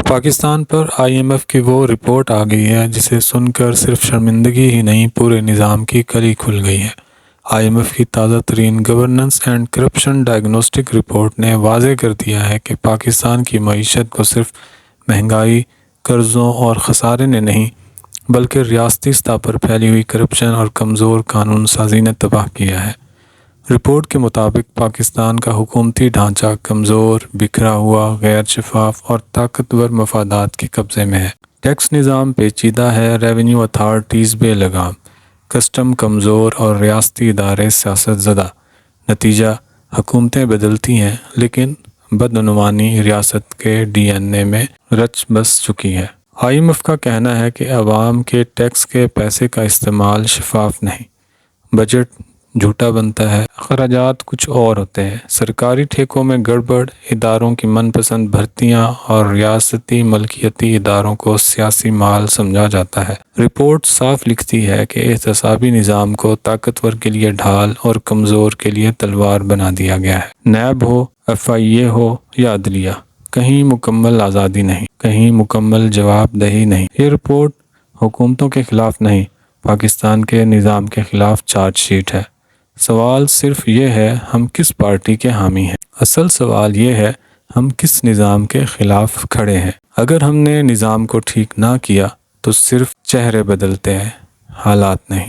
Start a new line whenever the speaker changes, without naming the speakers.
پاکستان پر IMF کی وہ report آ گئی ہے جسے سن کر صرف شرمندگی ہی نہیں پورے نظام کی کلی کھل گئی ہے۔ IMF کی تازہ ترین governance and corruption diagnostic report نے واضح کر دیا ہے کہ پاکستان کی معیشت کو صرف مہنگائی، قرضوں اور خسارے نے نہیں بلکہ ریاستی سطح پر پھیلی ہوئی کرپشن اور کمزور قانون سازی نے تباہ کیا ہے۔ رپورٹ کے مطابق پاکستان کا حکومتی ڈھانچہ کمزور، بکھرا ہوا، غیر شفاف اور طاقتور مفادات کے قبضے میں ہے۔ ٹیکس نظام پیچیدہ ہے، ریونیو اتھارٹیز بے لگام، کسٹم کمزور اور ریاستی ادارے سیاست زدہ۔ نتیجہ، حکومتیں بدلتی ہیں لیکن بدعنوانی ریاست کے DNA میں رچ بس چکی ہے۔ IMF کا کہنا ہے کہ عوام کے ٹیکس کے پیسے کا استعمال شفاف نہیں، بجٹ جھوٹا بنتا ہے، اخراجات کچھ اور ہوتے ہیں، سرکاری ٹھیکوں میں گڑبڑ، اداروں کی من پسند بھرتیاں اور ریاستی ملکیتی اداروں کو سیاسی مال سمجھا جاتا ہے۔ رپورٹ صاف لکھتی ہے کہ احتسابی نظام کو طاقتور کے لیے ڈھال اور کمزور کے لیے تلوار بنا دیا گیا ہے۔ نیب ہو، FIA ہو یا عدلیہ، کہیں مکمل آزادی نہیں، کہیں مکمل جواب دہی نہیں۔ یہ رپورٹ حکومتوں کے خلاف نہیں، پاکستان کے نظام کے خلاف چارج شیٹ ہے۔ سوال صرف یہ ہے ہم کس پارٹی کے حامی ہیں؟ اصل سوال یہ ہے ہم کس نظام کے خلاف کھڑے ہیں؟ اگر ہم نے نظام کو ٹھیک نہ کیا تو صرف چہرے بدلتے ہیں، حالات نہیں۔